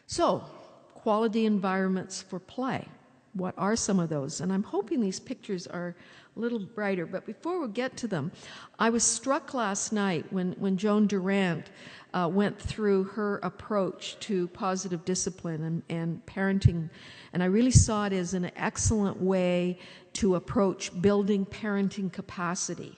So, quality environments for play. What are some of those? And I'm hoping these pictures are a little brighter. But before we get to them, I was struck last night when Joan Durant went through her approach to positive discipline and parenting. And I really saw it as an excellent way to approach building parenting capacity.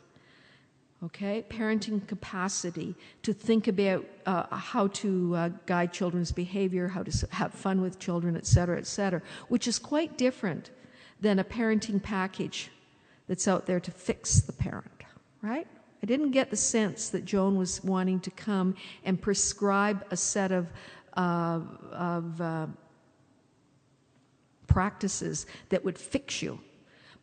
Okay, parenting capacity to think about how to guide children's behavior, how to have fun with children, et cetera, which is quite different than a parenting package that's out there to fix the parent, right? I didn't get the sense that Joan was wanting to come and prescribe a set of practices that would fix you.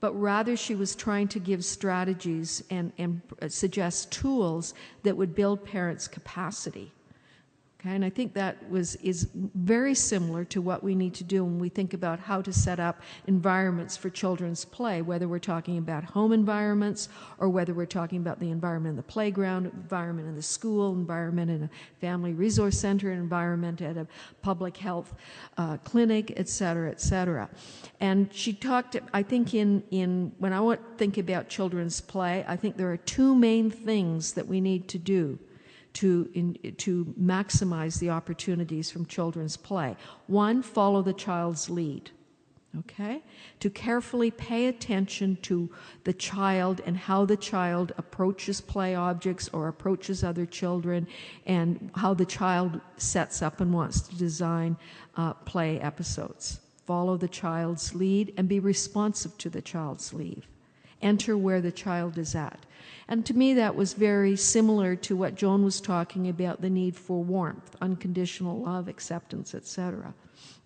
But rather she was trying to give strategies and suggest tools that would build parents' capacity. Okay, and I think that is very similar to what we need to do when we think about how to set up environments for children's play, whether we're talking about home environments or whether we're talking about the environment in the playground, environment in the school, environment in a family resource center, environment at a public health clinic, et cetera. And she talked, I think when I think about children's play, I think there are two main things that we need to do to maximize the opportunities from children's play. One, follow the child's lead, okay? To carefully pay attention to the child and how the child approaches play objects or approaches other children and how the child sets up and wants to design play episodes. Follow the child's lead and be responsive to the child's lead. Enter where the child is at. And to me, that was very similar to what Joan was talking about, the need for warmth, unconditional love, acceptance, etc.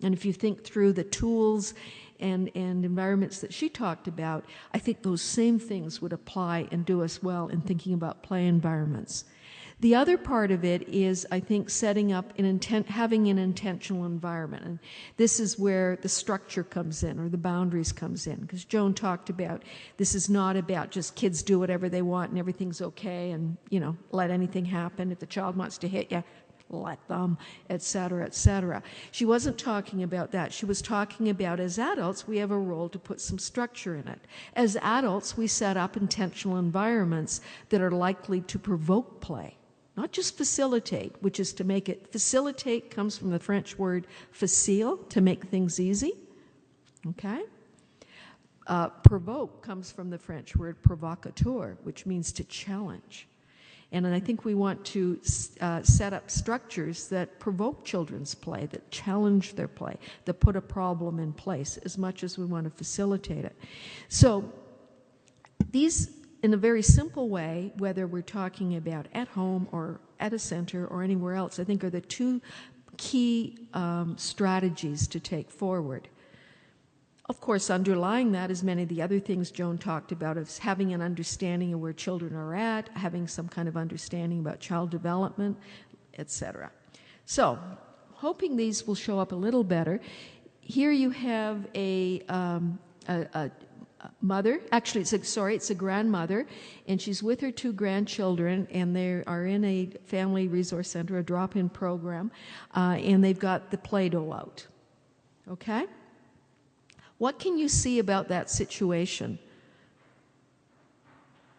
And if you think through the tools and environments that she talked about, I think those same things would apply and do us well in thinking about play environments. The other part of it is, I think, setting up having an intentional environment. And this is where the structure comes in, or the boundaries comes in. Because Joan talked about, this is not about just kids do whatever they want and everything's okay and, let anything happen. If the child wants to hit you, let them, et cetera. She wasn't talking about that. She was talking about, as adults, we have a role to put some structure in it. As adults, we set up intentional environments that are likely to provoke play. Not just facilitate, which is to make it, facilitate comes from the French word facile, to make things easy, okay? Provoke comes from the French word provocateur, which means to challenge. And I think we want to set up structures that provoke children's play, that challenge their play, that put a problem in place as much as we want to facilitate it. So these, in a very simple way, whether we're talking about at home or at a center or anywhere else, I think are the two key strategies to take forward. Of course, underlying that is many of the other things Joan talked about, of having an understanding of where children are at, having some kind of understanding about child development, etc. So, hoping these will show up a little better. Here you have a mother, actually it's a grandmother, and she's with her two grandchildren, and they are in a family resource center, a drop-in program, and they've got the Play-Doh out. Okay? What can you see about that situation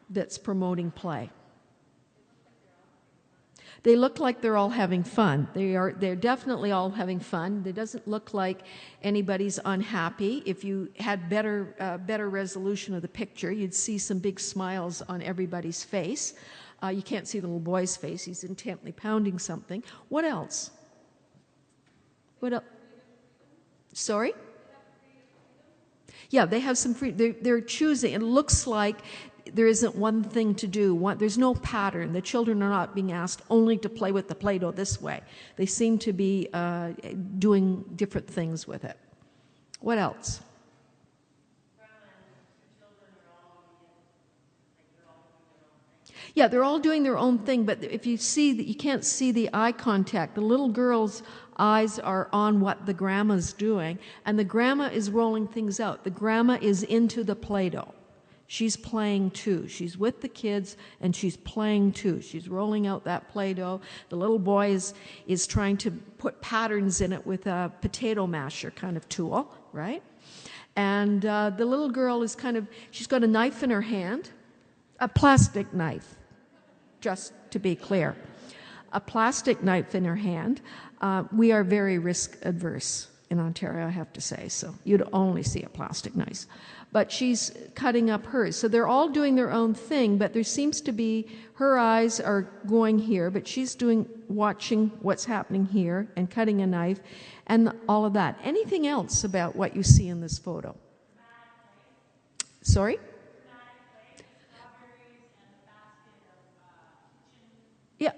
that's promoting play? They look like they're all having fun. They're definitely all having fun. It doesn't look like anybody's unhappy. If you had better resolution of the picture, you'd see some big smiles on everybody's face. You can't see the little boy's face. He's intently pounding something. What else? What else? Sorry? Yeah, they have some free. They're choosing. It looks like there isn't one thing to do. There's no pattern. The children are not being asked only to play with the Play-Doh this way. They seem to be doing different things with it. What else? Yeah, they're all doing their own thing, but if you see that, you can't see the eye contact. The little girl's eyes are on what the grandma's doing, and the grandma is rolling things out. The grandma is into the Play-Doh. She's playing too. She's with the kids and she's playing too. She's rolling out that Play-Doh. The little boy is trying to put patterns in it with a potato masher kind of tool, right? And the little girl is she's got a knife in her hand, a plastic knife, just to be clear. A plastic knife in her hand. We are very risk adverse in Ontario, I have to say, so you'd only see a plastic knife. But she's cutting up hers. So they're all doing their own thing, but there seems to be, her eyes are going here, but she's watching what's happening here and cutting a knife and all of that. Anything else about what you see in this photo? Sorry? Yeah,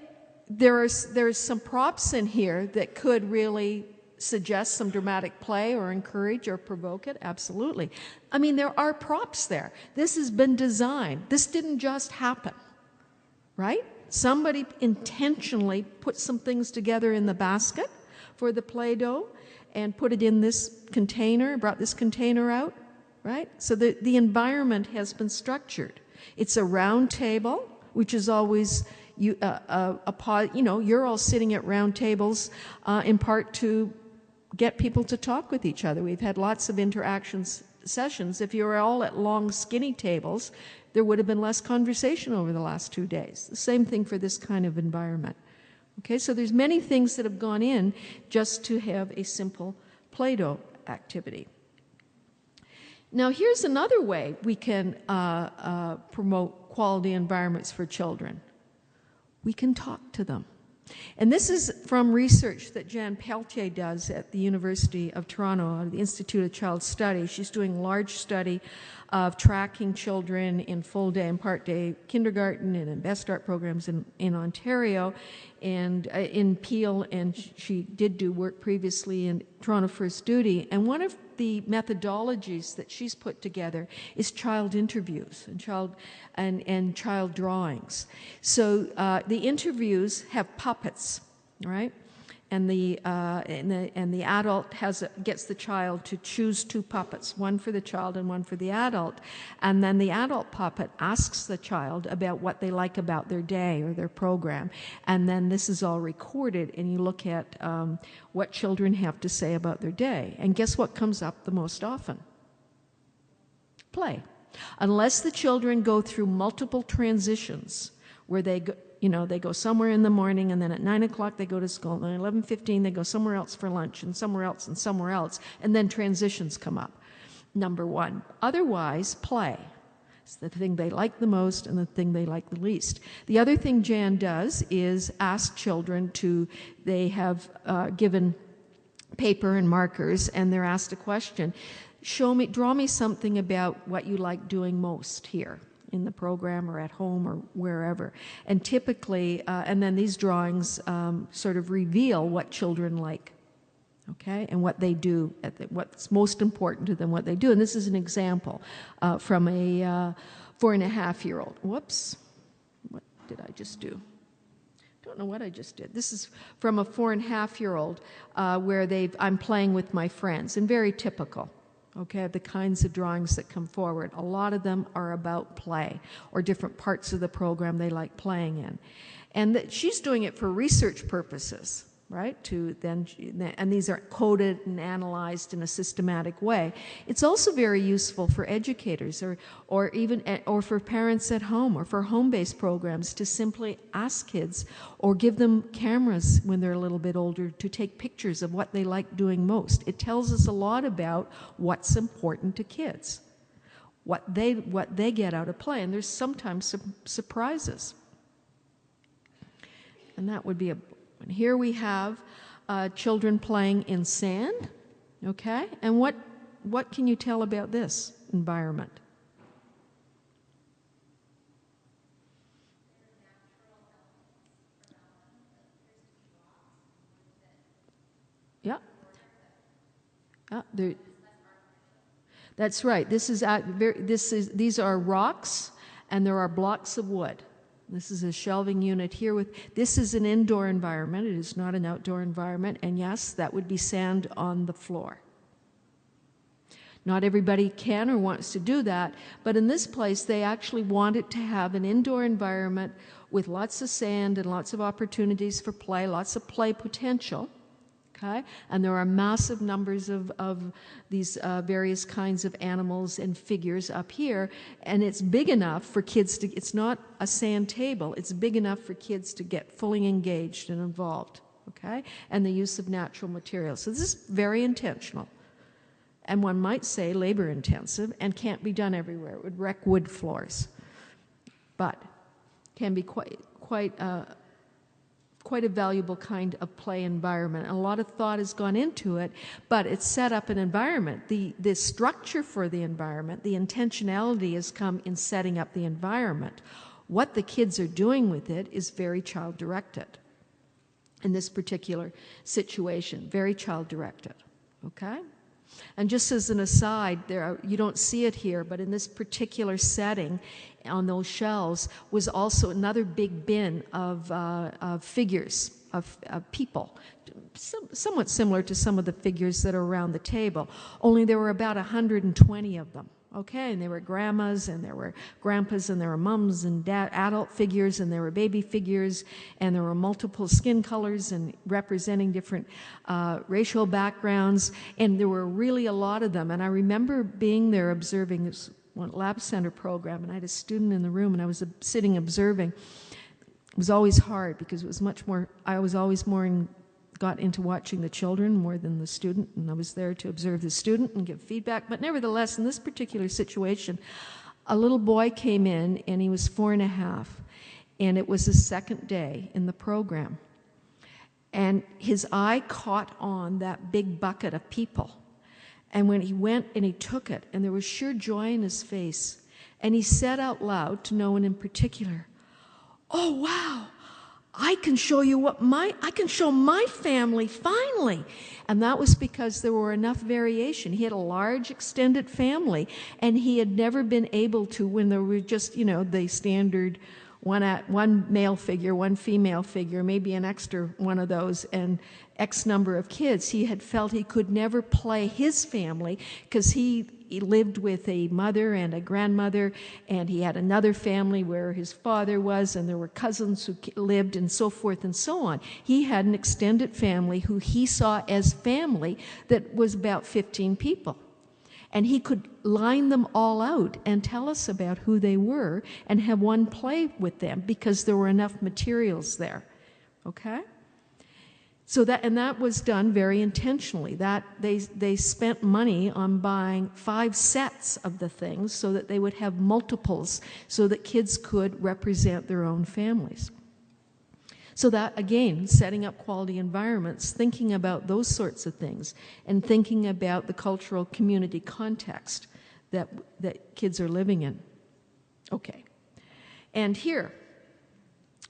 there's some props in here that could really suggest some dramatic play or encourage or provoke it. Absolutely. I mean, there are props there. This has been designed. This didn't just happen, right? Somebody intentionally put some things together in the basket for the Play-Doh and put it in this container, brought this container out, right? So the environment has been structured. It's a round table, which is always you're all sitting at round tables in part to get people to talk with each other. We've had lots of interactions sessions. If you were all at long, skinny tables, there would have been less conversation over the last 2 days. The same thing for this kind of environment. Okay, so there's many things that have gone in just to have a simple Play-Doh activity. Now, here's another way we can promote quality environments for children. We can talk to them. And this is from research that Jan Pelletier does at the University of Toronto, the Institute of Child Study. She's doing a large study of tracking children in full-day and part-day kindergarten and in Best Start programs in Ontario and in Peel, and she did do work previously in Toronto First Duty. And one of the methodologies that she's put together is child interviews and child drawings. So the interviews have puppets, right? And the adult gets the child to choose 2 puppets, one for the child and one for the adult. And then the adult puppet asks the child about what they like about their day or their program. And then this is all recorded, and you look at what children have to say about their day. And guess what comes up the most often? Play. Unless the children go through multiple transitions where they go somewhere in the morning, and then at 9 o'clock they go to school, and then at 11:15 they go somewhere else for lunch, and somewhere else, and then transitions come up. Number one. Otherwise, play. It's the thing they like the most and the thing they like the least. The other thing Jan does is ask children they have given paper and markers, and they're asked a question. Draw me something about what you like doing most here in the program or at home or wherever. And typically, and then these drawings sort of reveal what children like, okay, and what they do, what's most important to them, what they do. And this is an example from a 4.5-year-old. Whoops, what did I just do? Don't know what I just did. This is from a 4.5-year-old where I'm playing with my friends, and very typical. Okay, the kinds of drawings that come forward. A lot of them are about play or different parts of the program they like playing in. And she's doing it for research purposes, right? And these are coded and analyzed in a systematic way. It's also very useful for educators or for parents at home or for home-based programs to simply ask kids or give them cameras when they're a little bit older to take pictures of what they like doing most. It tells us a lot about what's important to kids, what they get out of play, and there's sometimes some surprises. And that would be and here we have children playing in sand, okay? And what can you tell about this environment? Yeah. That's right. These are rocks, and there are blocks of wood. This is a shelving unit here this is an indoor environment. It is not an outdoor environment. And yes, that would be sand on the floor. Not everybody can or wants to do that, but in this place they actually wanted to have an indoor environment with lots of sand and lots of opportunities for play, lots of play potential. Okay? And there are massive numbers of these various kinds of animals and figures up here, and it's big enough for kids to, it's not a sand table, it's big enough for kids to get fully engaged and involved, okay? And the use of natural materials. So this is very intentional, and one might say labor intensive, and can't be done everywhere. It would wreck wood floors, but can be quite a valuable kind of play environment. A lot of thought has gone into it, but it's set up an environment. The structure for the environment, the intentionality has come in setting up the environment. What the kids are doing with it is very child-directed. In this particular situation, very child-directed, okay? And just as an aside, you don't see it here, but in this particular setting, on those shelves, was also another big bin of figures, of people, somewhat similar to some of the figures that are around the table, only there were about 120 of them. Okay, and there were grandmas, and there were grandpas, and there were mums and adult figures, and there were baby figures, and there were multiple skin colors and representing different racial backgrounds, and there were really a lot of them. And I remember being there observing this one lab center program, and I had a student in the room, and I was sitting observing. It was always hard because it was much more, I was always got into watching the children more than the student, and I was there to observe the student and give feedback. But nevertheless, in this particular situation, a little boy came in, and he was 4.5, and it was his second day in the program. And his eye caught on that big bucket of people. And when he went and he took it, and there was sheer joy in his face, and he said out loud to no one in particular, "Oh, wow, I can show you I can show my family finally." And that was because there were enough variation. He had a large extended family, and he had never been able to, when there were just, the standard one male figure, one female figure, maybe an extra one of those, and X number of kids. He had felt he could never play his family because he lived with a mother and a grandmother, and he had another family where his father was, and there were cousins who lived, and so forth and so on. He had an extended family who he saw as family that was about 15 people. And he could line them all out and tell us about who they were and have one play with them because there were enough materials there, okay? So that was done very intentionally. That they spent money on buying 5 sets of the things so that they would have multiples so that kids could represent their own families. So that, again, setting up quality environments, thinking about those sorts of things, and thinking about the cultural community context that kids are living in. Okay. And here,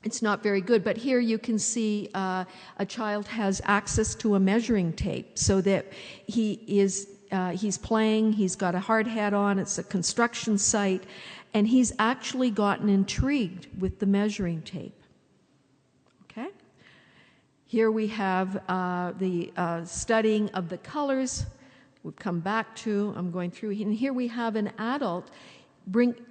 it's not very good, but here you can see a child has access to a measuring tape so that he's playing, he's got a hard hat on, it's a construction site, and he's actually gotten intrigued with the measuring tape. Okay? Here we have the studying of the colors. We've come back to, I'm going through, and here we have an adult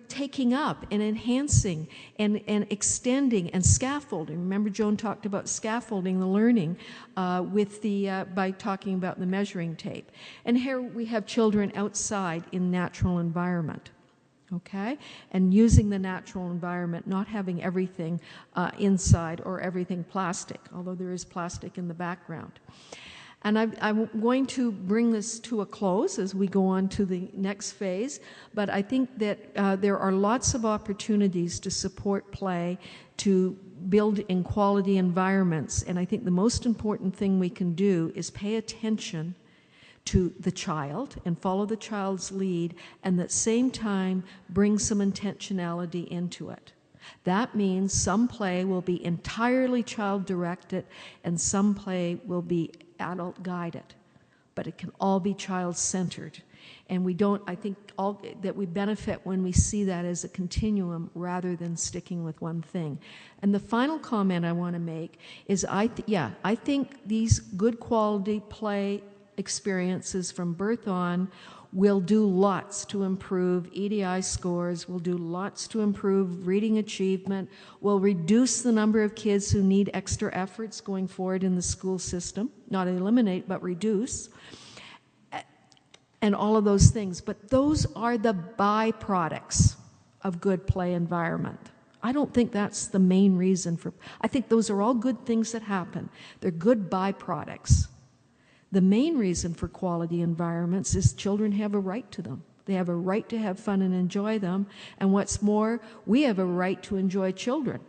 taking up and enhancing and extending and scaffolding. Remember, Joan talked about scaffolding the learning by talking about the measuring tape. And here we have children outside in natural environment. Okay? And using the natural environment, not having everything inside or everything plastic, although there is plastic in the background. And I'm going to bring this to a close as we go on to the next phase, but I think that there are lots of opportunities to support play, to build in quality environments, and I think the most important thing we can do is pay attention to the child and follow the child's lead, and at the same time bring some intentionality into it. That means some play will be entirely child-directed and some play will be adult-guided, but it can all be child-centered. And I think that we benefit when we see that as a continuum rather than sticking with one thing. And the final comment I want to make is I think these good quality play experiences from birth on will do lots to improve EDI scores, will do lots to improve reading achievement, will reduce the number of kids who need extra efforts going forward in the school system, not eliminate, but reduce, and all of those things. But those are the byproducts of good play environment. I don't think that's the main reason for, I think those are all good things that happen. They're good byproducts. The main reason for quality environments is children have a right to them. They have a right to have fun and enjoy them. And what's more, we have a right to enjoy children.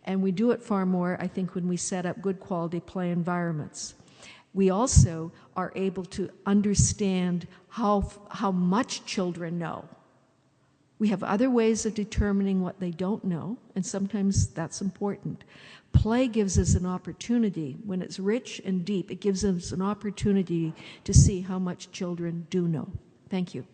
And we do it far more, I think, when we set up good quality play environments. We also are able to understand how much children know. We have other ways of determining what they don't know, and sometimes that's important. Play gives us an opportunity. When it's rich and deep, it gives us an opportunity to see how much children do know. Thank you.